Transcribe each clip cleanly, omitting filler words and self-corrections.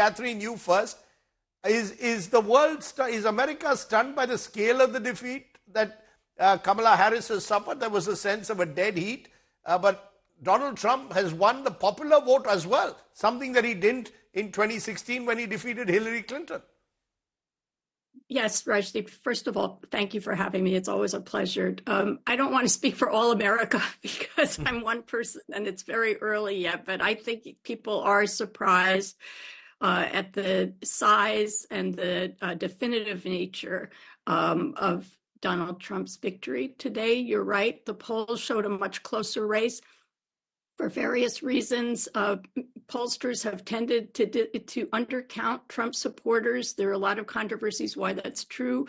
Catherine, you first. Is America stunned by the scale of the defeat that Kamala Harris has suffered? There was a sense of a dead heat, but Donald Trump has won the popular vote as well, something that he didn't in 2016 when he defeated Hillary Clinton. Yes, Rajdeep, first of all, thank you for having me. It's always a pleasure. I don't want to speak for all America because I'm one person and it's very early yet, but I think people are surprised at the size and the definitive nature of Donald Trump's victory today. You're right, the polls showed a much closer race. For various reasons, pollsters have tended to undercount Trump supporters. There are a lot of controversies why that's true.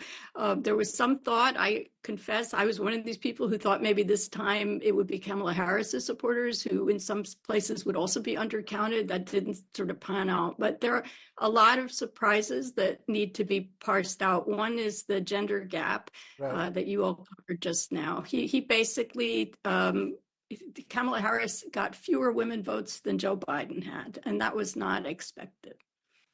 There was some thought, I confess, I was one of these people who thought maybe this time it would be Kamala Harris's supporters who in some places would also be undercounted. That didn't sort of pan out. But there are a lot of surprises that need to be parsed out. One is the gender gap that you all covered just now. He basically... Kamala Harris got fewer women votes than Joe Biden had, and that was not expected.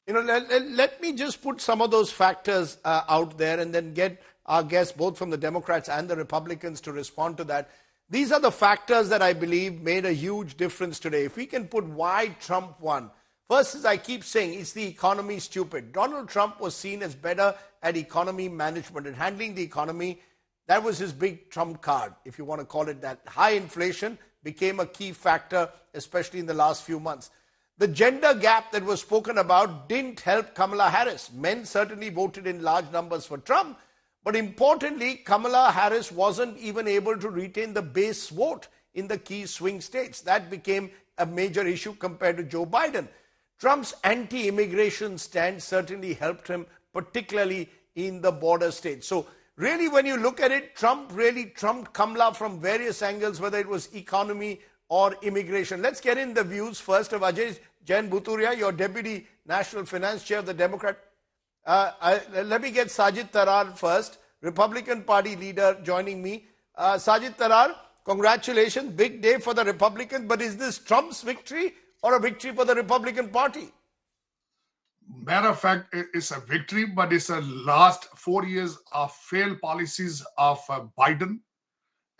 Let me just put some of those factors out there and then get our guests, both from the Democrats and the Republicans, to respond to that. These are the factors that I believe made a huge difference today. If we can put why Trump won. First, as I keep saying, is the economy stupid? Donald Trump was seen as better at economy management and handling the economy. That was his big trump card, if you want to call it that. High inflation became a key factor, especially in the last few months. The gender gap that was spoken about didn't help Kamala Harris. Men certainly voted in large numbers for Trump, but importantly, Kamala Harris wasn't even able to retain the base vote in the key swing states. That became a major issue compared to Joe Biden. Trump's anti-immigration stance certainly helped him, particularly in the border states. So really, when you look at it, Trump really trumped Kamala from various angles, whether it was economy or immigration. Let's get in the views first of Ajay Jain Bhuturia, your Deputy National Finance Chair of the Democrat. Let me get Sajid Tarar first, Republican Party leader, joining me. Sajid Tarar, congratulations, big day for the Republicans, but is this Trump's victory or a victory for the Republican Party? Matter of fact, it's a victory, but it's a last 4 years of failed policies of Biden,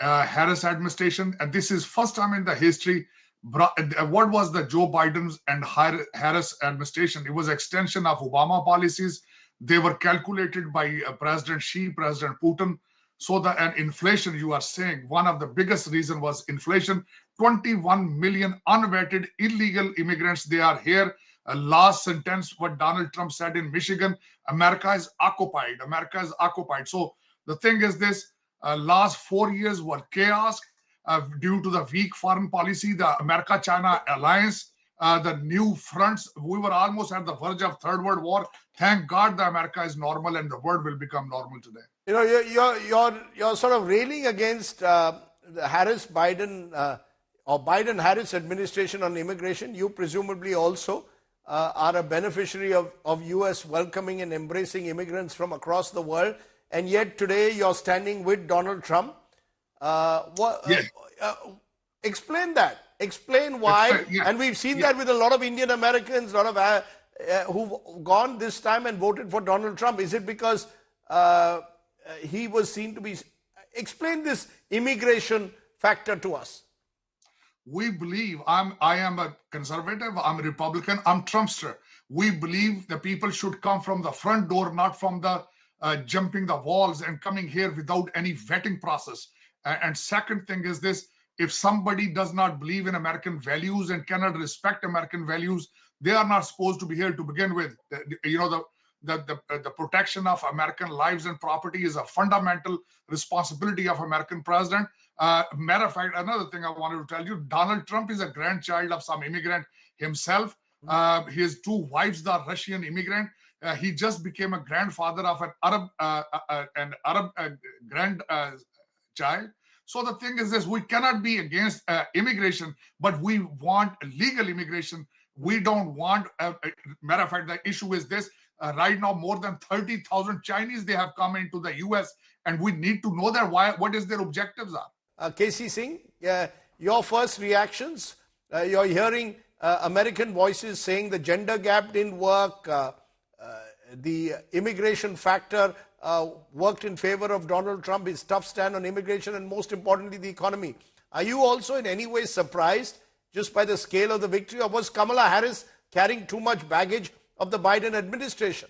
Harris administration. And this is first time in the history. What was the Joe Biden's and Harris administration? It was extension of Obama policies. They were calculated by President Xi, President Putin. So and inflation, you are saying, one of the biggest reason was inflation. 21 million unvetted illegal immigrants, they are here. Last sentence, what Donald Trump said in Michigan, America is occupied. America is occupied. So the thing is this, last 4 years were chaos due to the weak foreign policy, the America-China alliance, the new fronts. We were almost at the verge of Third World War. Thank God the America is normal and the world will become normal today. You know, you're sort of railing against the Harris-Biden or Biden-Harris administration on immigration. You presumably also are a beneficiary of U.S. welcoming and embracing immigrants from across the world, and yet today you're standing with Donald Trump. Explain that. Explain why. And we've seen that with a lot of Indian Americans, a lot of who've gone this time and voted for Donald Trump. Is it because he was seen to be... Explain this immigration factor to us. We believe, I am a conservative, I'm a Republican, I'm Trumpster. We believe the people should come from the front door, not from the jumping the walls and coming here without any vetting process. And second thing is this, if somebody does not believe in American values and cannot respect American values, they are not supposed to be here to begin with. The protection of American lives and property is a fundamental responsibility of American president. Matter of fact, another thing I wanted to tell you, Donald Trump is a grandchild of some immigrant himself. His two wives are Russian immigrant. He just became a grandfather of an Arab grandchild. So the thing is this, we cannot be against immigration, but we want legal immigration. We don't want, matter of fact, the issue is this, right now more than 30,000 Chinese, they have come into the US, and we need to know that what is their objectives are. KC Singh, your first reactions, you're hearing American voices saying the gender gap didn't work, the immigration factor worked in favor of Donald Trump, his tough stand on immigration, and most importantly, the economy. Are you also in any way surprised just by the scale of the victory, or was Kamala Harris carrying too much baggage of the Biden administration?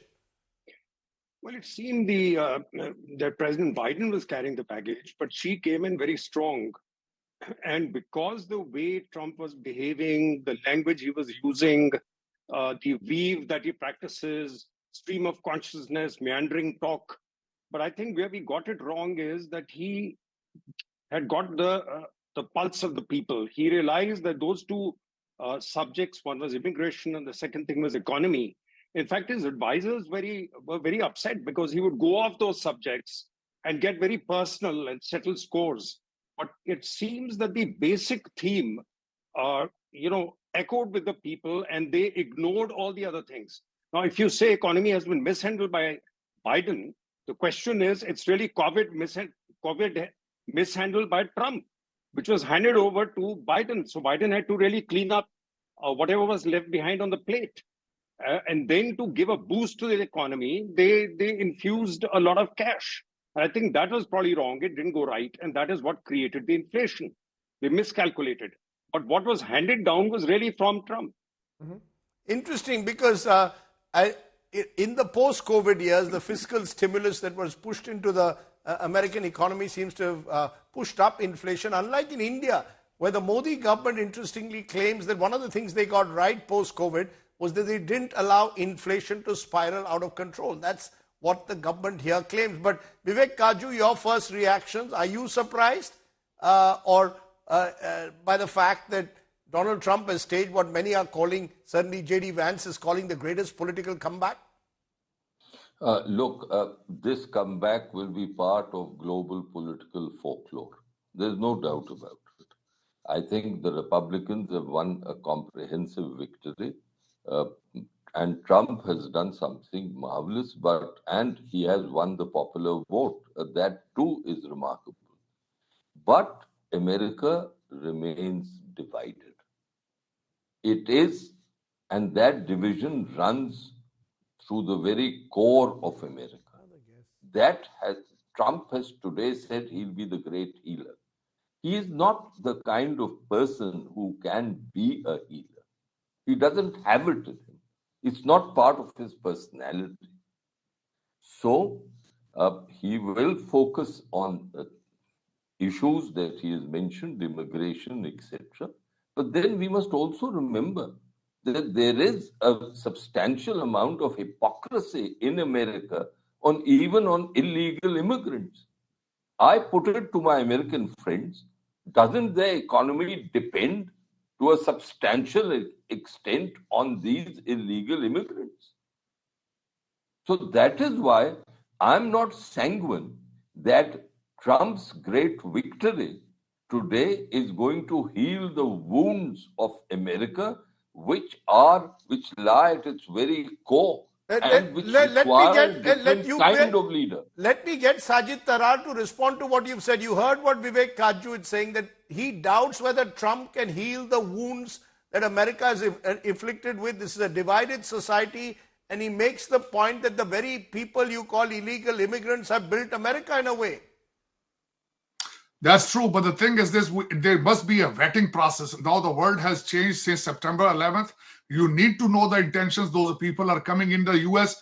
Well, it seemed that President Biden was carrying the baggage, but she came in very strong. And because the way Trump was behaving, the language he was using, the weave that he practices, stream of consciousness, meandering talk. But I think where we got it wrong is that he had got the pulse of the people. He realized that those two subjects, one was immigration and the second thing was economy. In fact, his advisors were very upset because he would go off those subjects and get very personal and settle scores. But it seems that the basic theme, echoed with the people, and they ignored all the other things. Now, if you say economy has been mishandled by Biden, the question is, it's really COVID mishandled by Trump, which was handed over to Biden. So Biden had to really clean up whatever was left behind on the plate. And then to give a boost to the economy, they infused a lot of cash. I think that was probably wrong. It didn't go right. And that is what created the inflation. They miscalculated. But what was handed down was really from Trump. Mm-hmm. Interesting, because in the post-COVID years, the fiscal stimulus that was pushed into the American economy seems to have pushed up inflation, unlike in India, where the Modi government interestingly claims that one of the things they got right post-COVID was that they didn't allow inflation to spiral out of control. That's what the government here claims. But Vivek Kaju, your first reactions, are you surprised or by the fact that Donald Trump has staged what many are calling, certainly J.D. Vance is calling, the greatest political comeback? This comeback will be part of global political folklore. There's no doubt about it. I think the Republicans have won a comprehensive victory. And Trump has done something marvelous, and he has won the popular vote. That too is remarkable. But America remains divided. It is, and that division runs through the very core of America. Trump has today said he'll be the great healer. He is not the kind of person who can be a healer. He doesn't have it in him. It's not part of his personality. So he will focus on issues that he has mentioned, immigration, etc. But then we must also remember that there is a substantial amount of hypocrisy in America even on illegal immigrants. I put it to my American friends, doesn't their economy depend to a substantial extent on these illegal immigrants? So that is why I'm not sanguine that Trump's great victory today is going to heal the wounds of America, which lie at its very core. And which require a different kind of leader. Let me get Sajid Tarar to respond to what you've said. You heard what Vivek Kaju is saying, that he doubts whether Trump can heal the wounds that America is inflicted with. This is a divided society, and he makes the point that the very people you call illegal immigrants have built America in a way. That's true, but the thing is this, there must be a vetting process. Now the world has changed since September 11th. You need to know the intentions. Those people are coming in the U.S.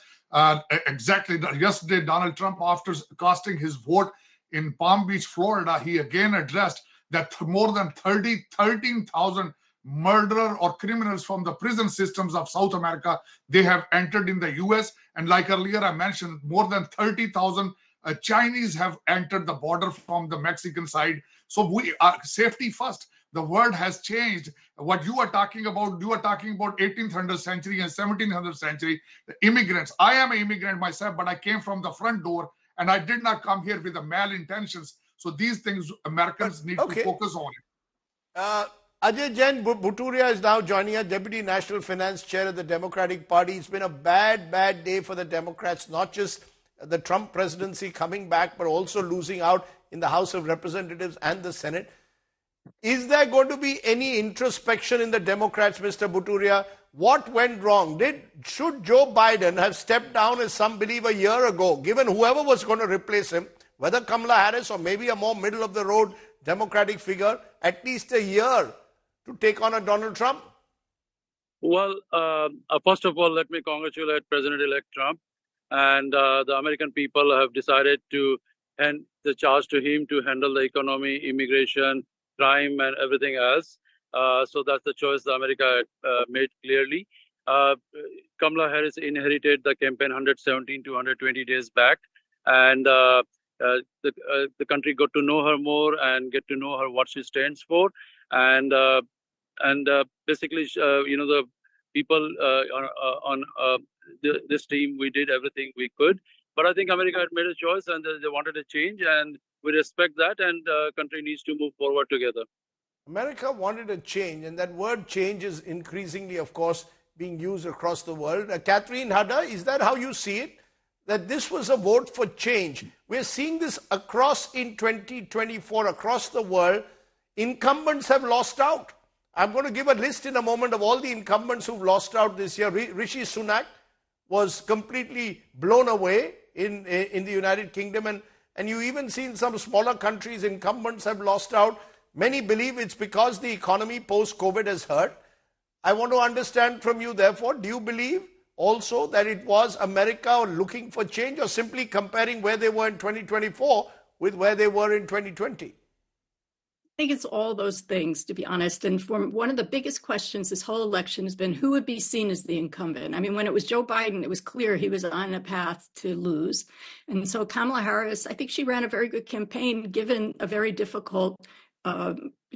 Exactly. Yesterday, Donald Trump, after casting his vote in Palm Beach, Florida, he again addressed that more than 13,000 murderers or criminals from the prison systems of South America, they have entered in the U.S. And like earlier I mentioned, more than 30,000 Chinese have entered the border from the Mexican side. So we are safety first. The world has changed. What you are talking about 1800th century and 1700th century, the immigrants. I am an immigrant myself, but I came from the front door and I did not come here with the malintentions. So these things Americans need to focus on it. Ajay Jain Bhuturia is now joining us, Deputy National Finance Chair of the Democratic Party. It's been a bad day for the Democrats, not just the Trump presidency coming back, but also losing out in the House of Representatives and the Senate. Is there going to be any introspection in the Democrats, Mr. Bhuturia? What went wrong? Should Joe Biden have stepped down, as some believe, a year ago, given whoever was going to replace him, whether Kamala Harris or maybe a more middle-of-the-road Democratic figure, at least a year to take on a Donald Trump? Well, first of all, let me congratulate President-elect Trump. And the American people have decided to hand the charge to him to handle the economy, immigration, crime, and everything else. So that's the choice that America made clearly. Kamala Harris inherited the campaign 117 to 120 days back. And the country got to know her more and get to know her what she stands for. And basically, the people on this team, we did everything we could. But I think America had made a choice and they wanted a change, and we respect that, and the country needs to move forward together. America wanted a change, and that word change is increasingly, of course, being used across the world. Catherine Hada, is that how you see it? That this was a vote for change. We're seeing this across in 2024, across the world. Incumbents have lost out. I'm going to give a list in a moment of all the incumbents who've lost out this year. Rishi Sunak was completely blown away in the United Kingdom. And you even see in some smaller countries, incumbents have lost out. Many believe it's because the economy post-COVID has hurt. I want to understand from you, therefore, do you believe also that it was America looking for change, or simply comparing where they were in 2024 with where they were in 2020? I think it's all those things, to be honest. And for one of the biggest questions this whole election has been who would be seen as the incumbent. I mean, when it was Joe Biden, it was clear he was on a path to lose. And so Kamala Harris, I think she ran a very good campaign, given a very difficult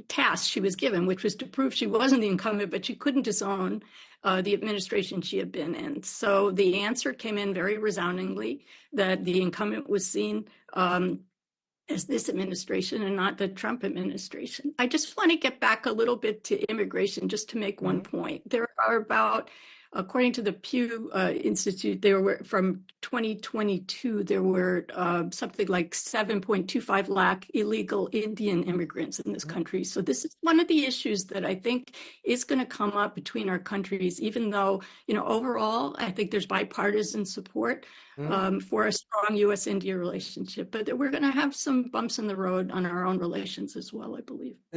task she was given, which was to prove she wasn't the incumbent, but she couldn't disown the administration she had been in. So the answer came in very resoundingly that the incumbent was seen as this administration and not the Trump administration. I just want to get back a little bit to immigration, just to make one point. There are about, according to the Pew Institute, there were from 2022, there were something like 7.25 lakh illegal Indian immigrants in this country. So this is one of the issues that I think is going to come up between our countries, even though, overall, I think there's bipartisan support for a strong U.S.-India relationship. But we're going to have some bumps in the road on our own relations as well, I believe.